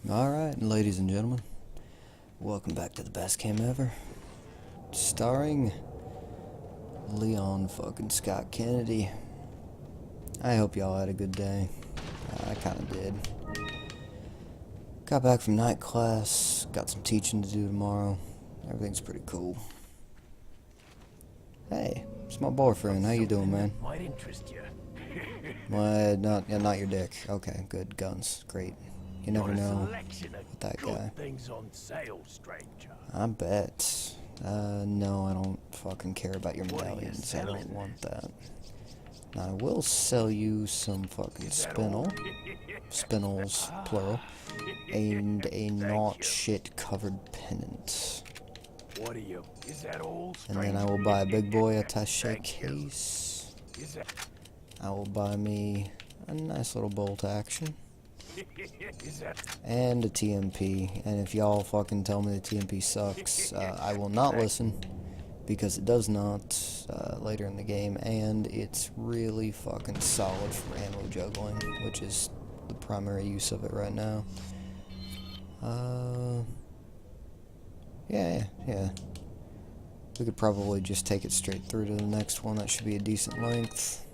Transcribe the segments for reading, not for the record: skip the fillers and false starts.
Alright, ladies and gentlemen, welcome back to the best game ever. Starring Leon fucking Scott Kennedy. I hope y'all had a good day. I kinda did. Got back from night class, got some teaching to do tomorrow. Everything's pretty cool. Hey, it's my boyfriend. How you doing, man? Might interest you. What? Not your dick. Okay, good. Guns. Great. You never know with that guy. Things on sale, stranger. I bet. No, I don't fucking care about your What are you medallions. I don't selling? want that. Now, I will sell you some fucking spinel. Spinels, plural. And a not shit covered pennant. What are you? Is that all, And stranger? then I will buy a big boy attache Thank you. case. Is that... I will buy me a nice little bolt action. Is that... And a TMP. And if y'all fucking tell me the TMP sucks, I will not listen. Because it does not later in the game. And it's really fucking solid for ammo juggling, which is the primary use of it right now. Yeah. We could probably just take it straight through to the next one. That should be a decent length.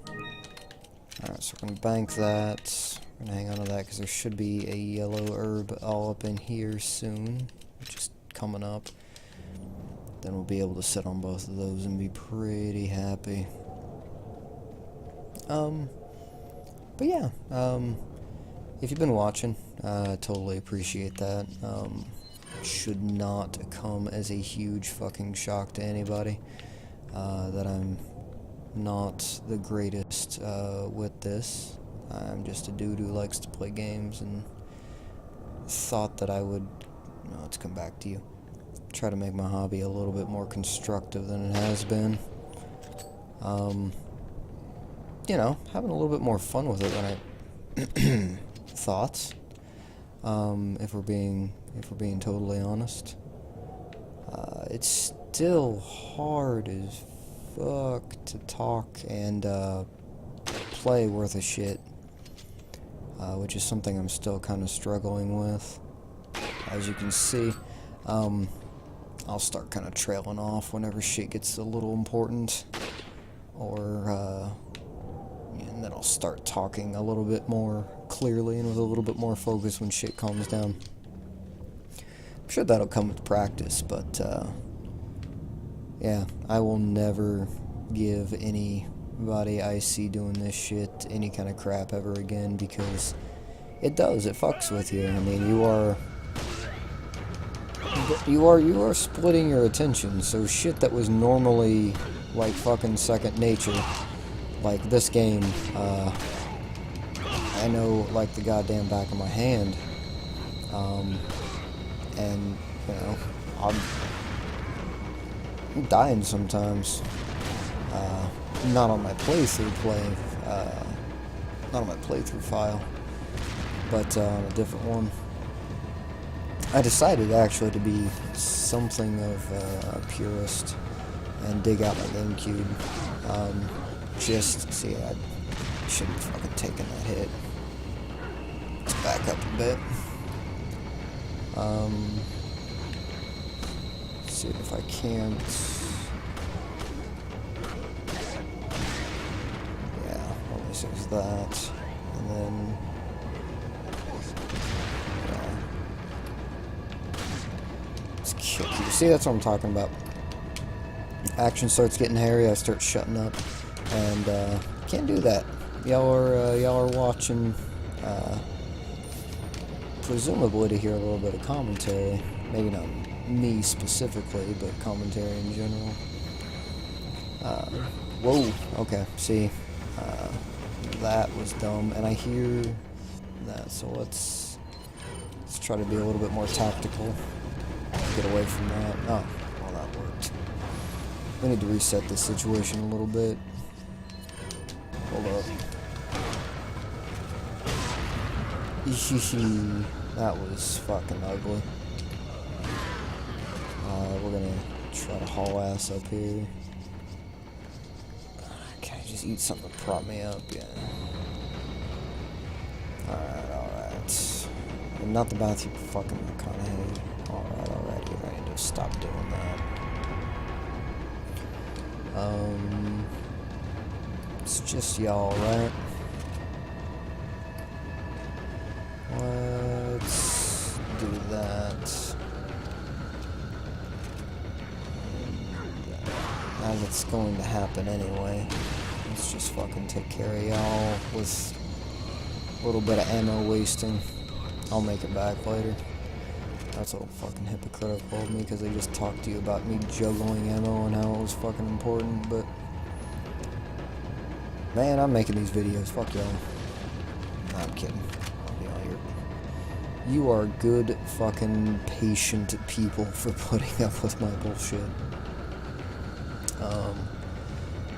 Alright, so we're going to bank that. We're going to hang on to that because there should be a yellow herb all up in here soon, which is coming up. Then we'll be able to sit on both of those and be pretty happy. But yeah, if you've been watching, I totally appreciate that. Should not come as a huge fucking shock to anybody that I'm not the greatest with this. I'm just a dude who likes to play games and thought that I would, let's come back to you, try to make my hobby a little bit more constructive than it has been. You know, having a little bit more fun with it than I thought. If we're being totally honest, it's still hard as fuck to talk and play worth a shit, which is something I'm still kind of struggling with. As you can see, I'll start kind of trailing off whenever shit gets a little important, or and then I'll start talking a little bit more clearly and with a little bit more focus when shit calms down. I'm sure that'll come with practice, but yeah, I will never give anybody I see doing this shit any kind of crap ever again, because it fucks with you. I mean, you are splitting your attention, so shit that was normally like fucking second nature, like this game, I know like the goddamn back of my hand, and you know, I'm dying sometimes, not on my playthrough file, but on a different one. I decided actually to be something of a purist and dig out my GameCube. Just see, I shouldn't have fucking taken that hit. Let's back up a bit. See if I can't. Yeah, let me fix that, and then. Kick you. See, that's what I'm talking about. Action starts getting hairy, I start shutting up, and can't do that. Y'all are watching, presumably to hear a little bit of commentary. Maybe not me specifically, but commentary in general. Whoa. Okay. See, that was dumb, and I hear that. So let's try to be a little bit more tactical. Get away from that. Oh, well, that worked. We need to reset this situation a little bit. Hold up. That was fucking ugly. We're gonna try to haul ass up here. Can I just eat something to prop me up? Yeah. Alright. Not the bathroom, fucking McConaughey. Alright, I need to stop doing that. It's just y'all, right? Let's do that. As it's going to happen anyway. Let's just fucking take care of y'all with a little bit of ammo wasting. I'll make it back later. That's all fucking hypocritical of me because they just talked to you about me juggling ammo and how it was fucking important, but man, I'm making these videos. Fuck y'all. Nah, I'm kidding. You are good fucking patient people for putting up with my bullshit.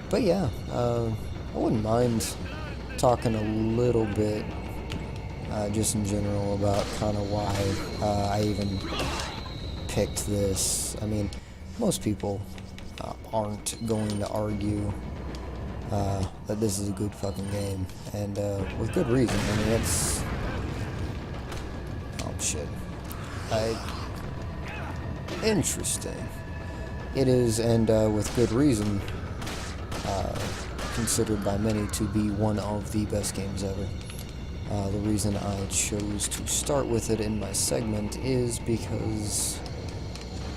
But yeah, I wouldn't mind talking a little bit, just in general, about kind of why I even picked this. I mean, most people aren't going to argue that this is a good fucking game, and with good reason. I mean, it's... Oh, shit. Interesting. It is, and with good reason, considered by many to be one of the best games ever. The reason I chose to start with it in my segment is because,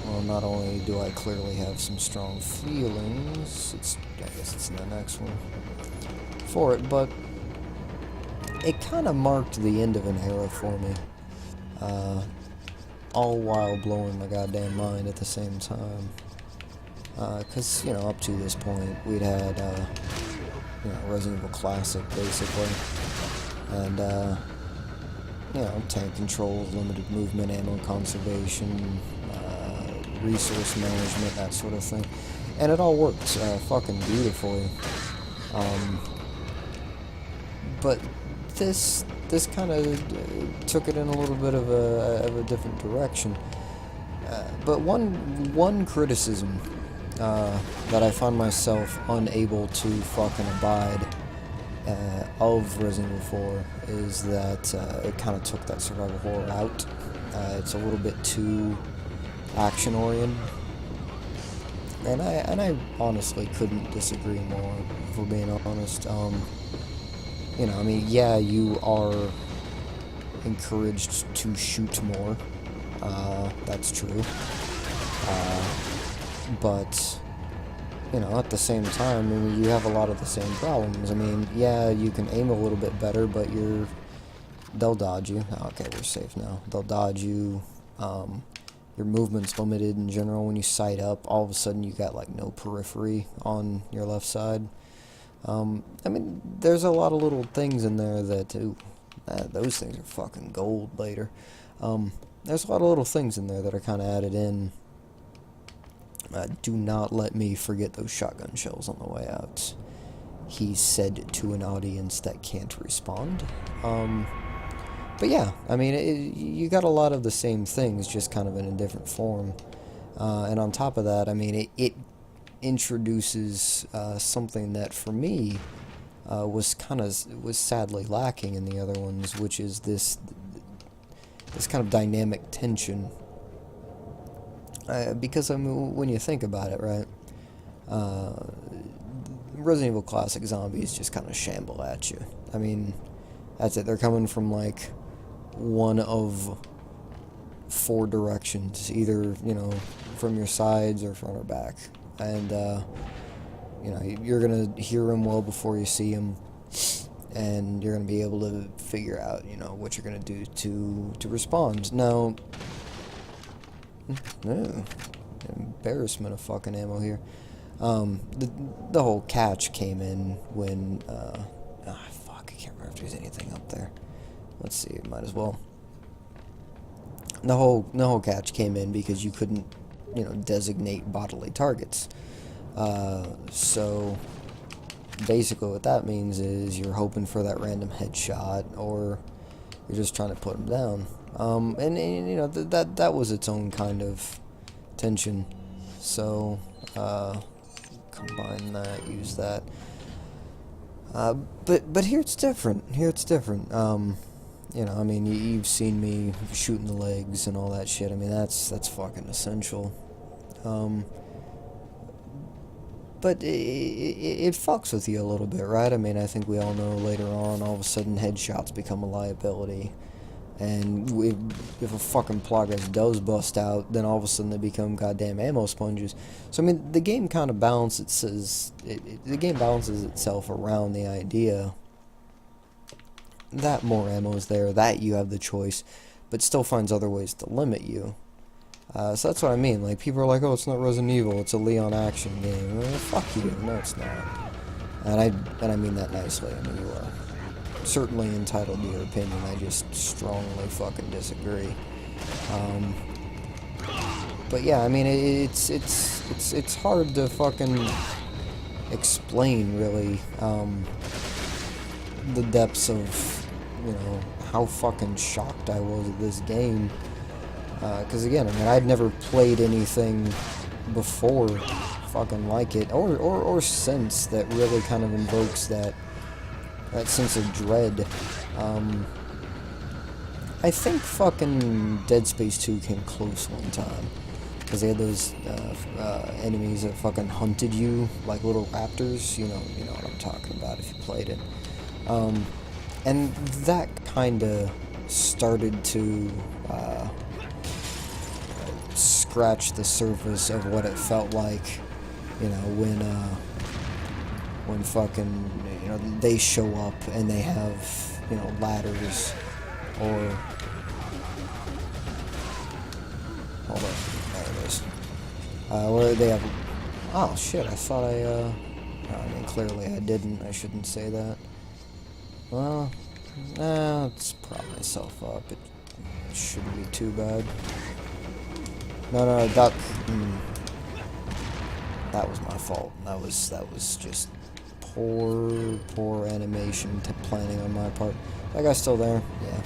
well, not only do I clearly have some strong feelings, I guess it's in the next one, for it, but it kind of marked the end of an era for me. All while blowing my goddamn mind at the same time. Because, you know, up to this point, we'd had, you know, Resident Evil Classic, basically. And, you know, tank controls, limited movement, ammo conservation, resource management, that sort of thing. And it all worked fucking beautifully. But this kind of took it in a little bit of a different direction. But one criticism that I found myself unable to fucking abide of Resident Evil 4 is that it kind of took that survival horror out. It's a little bit too action-oriented. And I honestly couldn't disagree more, if we're being honest. You know, I mean, yeah, you are encouraged to shoot more. That's true. But, you know, at the same time, I mean, you have a lot of the same problems. I mean, yeah, you can aim a little bit better, but they'll dodge you. Okay, we're safe now. They'll dodge you. Your movement's limited in general. When you sight up, all of a sudden you got, like, no periphery on your left side. I mean, there's a lot of little things in there that, ooh, those things are fucking gold later. There's a lot of little things in there that are kind of added in. Do not let me forget those shotgun shells on the way out. He said to an audience that can't respond. But yeah, I mean, you got a lot of the same things, just kind of in a different form. And on top of that, I mean, it introduces something that for me was sadly lacking in the other ones, which is this kind of dynamic tension. Because I mean, when you think about it, right, Resident Evil Classic zombies just kind of shamble at you. I mean, that's it. They're coming from like one of 4 directions, either, you know, from your sides or front or back. And, you know, you're going to hear them well before you see them, and you're going to be able to figure out, you know, what you're going to do to respond. Now, no, embarrassment of fucking ammo here. The whole catch came in when, fuck, I can't remember if there's anything up there. Let's see, might as well. The whole catch came in because you couldn't, you know, designate bodily targets. So basically what that means is you're hoping for that random headshot, or you're just trying to put them down. And you know, that was its own kind of tension. So combine that, use that. But here it's different. You know, I mean, you've seen me shooting the legs and all that shit. I mean, that's fucking essential. But it fucks with you a little bit, right? I mean, I think we all know later on, all of a sudden, headshots become a liability. And if a fucking progress does bust out, then all of a sudden they become goddamn ammo sponges. So I mean, the game kind of balances. The game balances itself around the idea that more ammo is there, that you have the choice, but still finds other ways to limit you. So that's what I mean. Like, people are like, "Oh, it's not Resident Evil; it's a Leon action game." Well, fuck you. No, it's not. And I mean that nicely. I mean, you are certainly entitled to your opinion. I just strongly fucking disagree. But yeah, I mean, it's hard to fucking explain really the depths of, you know, how fucking shocked I was at this game. Because again, I mean, I'd never played anything before fucking like it, or since, that really kind of invokes that sense of dread. I think fucking Dead Space 2 came close one time, because they had those enemies that fucking hunted you like little raptors. You know what I'm talking about if you played it. And that kind of started to scratch the surface of what it felt like, you know, when fucking, you know, they show up and they have, you know, ladders, or hold on, there it is. Where they have, oh shit, I thought I mean, clearly I didn't. I shouldn't say that. Well, let's prop myself up. It shouldn't be too bad. No, duck. That was my fault. That was just poor animation planning on my part. That guy's still there? Yeah.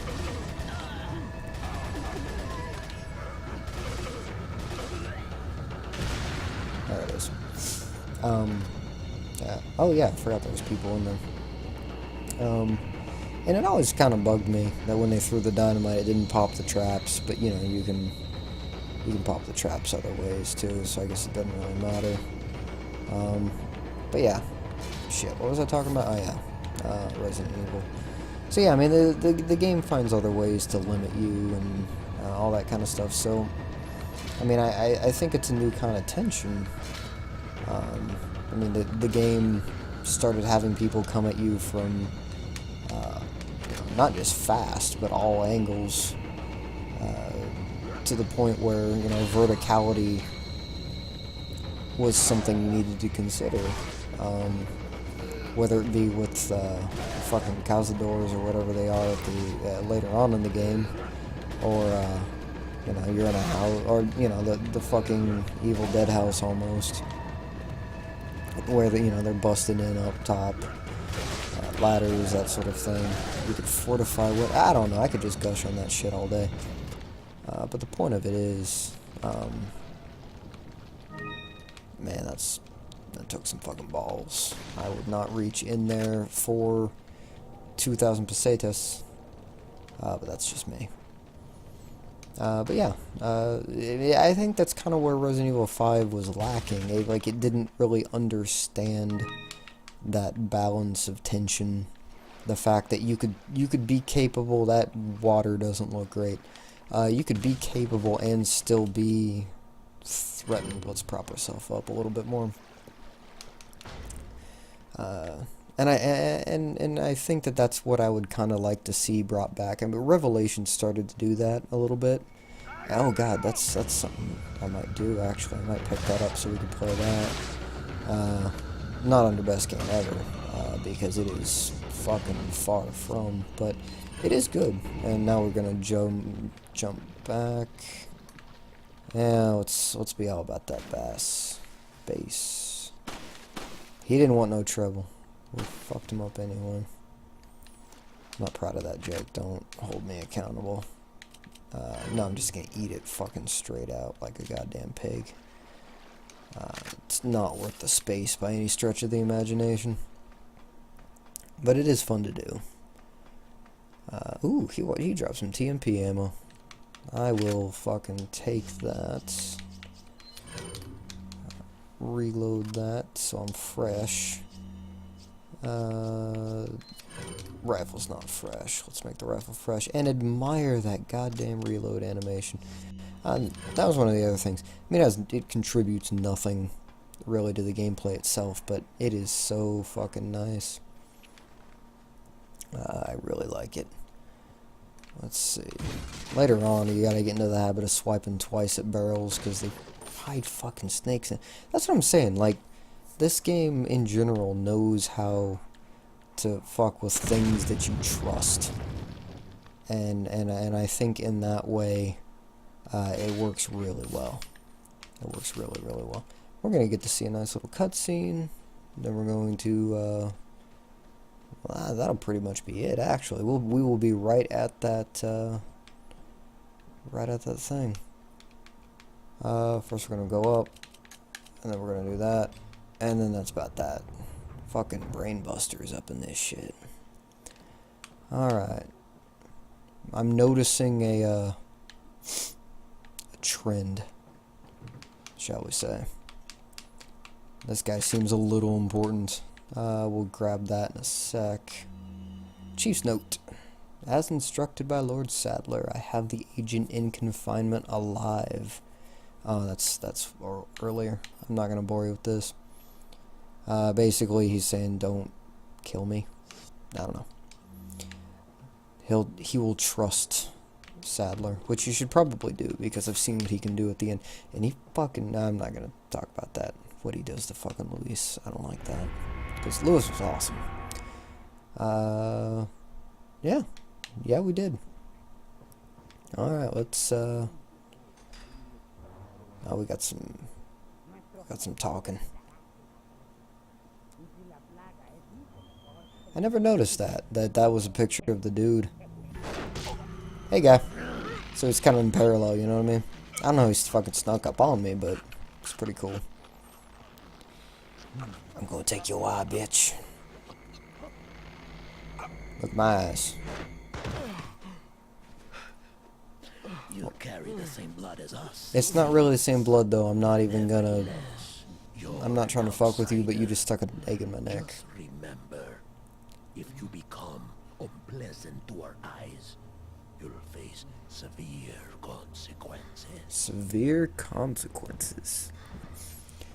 There it is. Yeah. Oh yeah, I forgot there was people in there. And it always kind of bugged me that when they threw the dynamite, it didn't pop the traps. But you know, you can pop the traps other ways too, so I guess it doesn't really matter. But yeah, shit, what was I talking about? Oh yeah, Resident Evil. So yeah, I mean, the game finds other ways to limit you and all that kind of stuff. So, I mean, I think it's a new kind of tension. I mean, the game started having people come at you from not just fast, but all angles. To the point where, you know, verticality was something you needed to consider, whether it be with fucking cazadores or whatever they are at the later on in the game, or you know, you're in a house, or you know, the fucking Evil Dead house almost, where you know, they're busting in up top, ladders, that sort of thing. You could fortify what, I don't know. I could just gush on that shit all day. But the point of it is, man, that took some fucking balls. I would not reach in there for 2,000 pesetas, but that's just me. But yeah, I think that's kind of where Resident Evil 5 was lacking. It didn't really understand that balance of tension. The fact that you could be capable, that water doesn't look great. You could be capable and still be threatened. Let's prop ourselves up a little bit more. And I think that's what I would kind of like to see brought back. I mean, Revelation started to do that a little bit. Oh god, that's something I might do actually. I might pick that up so we can play that. Not under best game ever, because it is fucking far from, but it is good. And now we're gonna jump back. Yeah, let's be all about that bass. He didn't want no trouble. We fucked him up anyway. I'm not proud of that joke. Don't hold me accountable. No, I'm just gonna eat it fucking straight out like a goddamn pig. It's not worth the space by any stretch of the imagination. But it is fun to do. Ooh, he dropped some TMP ammo. I will fucking take that. Reload that so I'm fresh. Rifle's not fresh. Let's make the rifle fresh. And admire that goddamn reload animation. That was one of the other things. I mean, it contributes nothing really to the gameplay itself, but it is so fucking nice. I really like it. Let's see. Later on, you gotta get into the habit of swiping twice at barrels, because they hide fucking snakes in. That's what I'm saying, like, this game in general knows how to fuck with things that you trust. And I think in that way, it works really well. It works really, really well. We're gonna get to see a nice little cutscene. Then we're going to, well, that'll pretty much be it, actually. We will be right at that thing. First we're gonna go up, and then we're gonna do that, and then that's about that. Fucking brain busters up in this shit. Alright. I'm noticing a trend, shall we say. This guy seems a little important. We'll grab that in a sec. Chief's note. As instructed by Lord Sadler, I have the agent in confinement alive. Oh, that's earlier. I'm not gonna bore you with this. Basically, he's saying, don't kill me. I don't know. He will trust Sadler, which you should probably do, because I've seen what he can do at the end. And he fucking... I'm not gonna talk about that. What he does to fucking Luis. I don't like that. Because Luis was awesome. Yeah. Yeah, we did. Alright, let's, oh, we got some talking. I never noticed that was a picture of the dude. Hey, guy. So it's kind of in parallel, you know what I mean? I don't know how he's fucking snuck up on me, but it's pretty cool. I'm gonna take your eye, bitch. Look at my eyes. You carry the same blood as us. It's not really the same blood, though. I'm not even gonna... I'm not trying to fuck with you, but you just stuck an egg in my neck. Just remember, if you become unpleasant to our eyes, you'll face severe consequences. Severe consequences.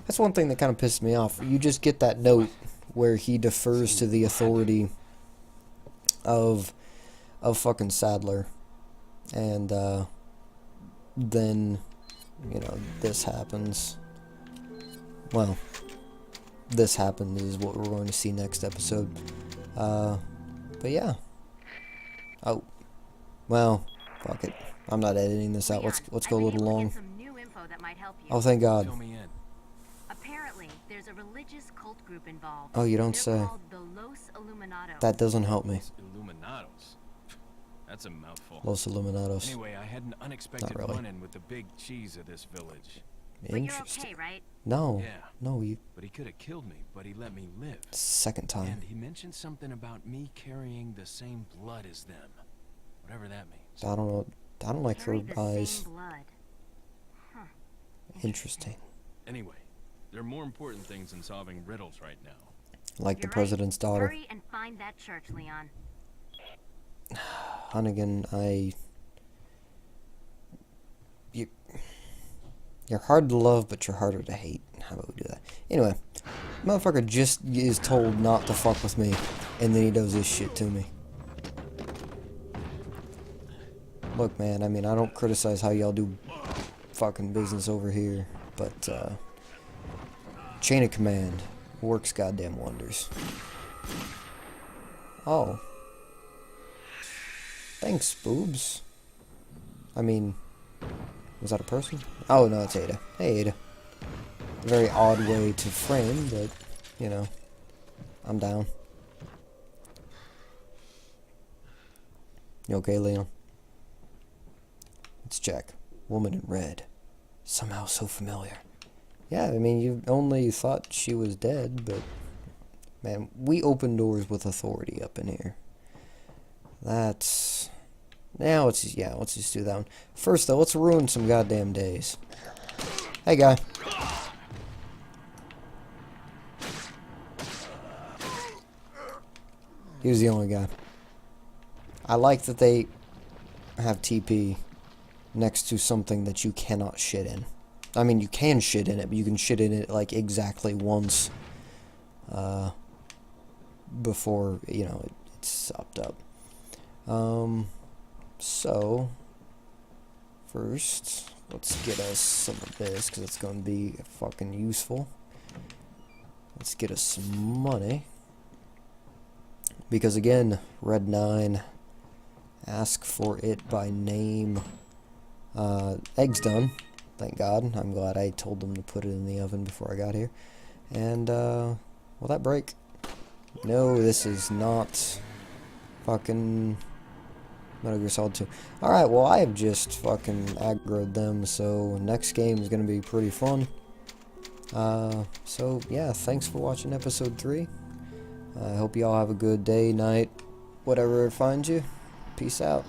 That's one thing that kind of pissed me off. You just get that note where he defers to the authority of fucking Sadler. And, then, you know, this happens. Well, this happens is what we're going to see next episode. But yeah. Oh. Well, fuck it. I'm not editing this out. Let's go a little long. Oh, thank God. Fill me in. Apparently, there's a religious cult group involved. Oh, you don't They're say. called the Los Illuminados. That doesn't help me. Illuminados. That's a mouthful. Los Illuminados. Anyway, I had an unexpected really. run-in with the big cheese of this village. But you're Interesting. okay, right? No. Yeah. No, you... But he could have killed me, but he let me live. Second time. And he mentioned something about me carrying the same blood as them. Whatever that means. I don't know. I don't like her Carry the eyes. same blood. Huh. Interesting. Anyway, there are more important things than solving riddles right now. Like the You're right. president's daughter. Hurry and find that church, Leon. Hunnigan, you're hard to love, but you're harder to hate. How about we do that? Anyway, motherfucker just is told not to fuck with me, and then he does this shit to me. Look, man, I mean, I don't criticize how y'all do fucking business over here, but, chain of command works goddamn wonders. Oh. Thanks, boobs. I mean, was that a person? Oh, no, it's Ada. Hey, Ada. A very odd way to frame, but, you know, I'm down. You okay, Leon? Let's check. Woman in red. Somehow so familiar. Yeah, I mean, you only thought she was dead, but... Man, we open doors with authority up in here. That's... Now let's just do that one. First though, let's ruin some goddamn days. Hey guy. He was the only guy. I like that they have TP next to something that you cannot shit in. I mean, you can shit in it, but you can shit in it like exactly once before, you know, it's sopped up. So, first, let's get us some of this, because it's going to be fucking useful. Let's get us some money. Because again, Red 9, ask for it by name. Egg's done. Thank God. I'm glad I told them to put it in the oven before I got here. And, will that break? No, this is not fucking Metal Gear Solid 2. Alright, well, I have just fucking aggroed them, so next game is going to be pretty fun. So, yeah, thanks for watching episode 3. I hope you all have a good day, night, whatever it finds you. Peace out.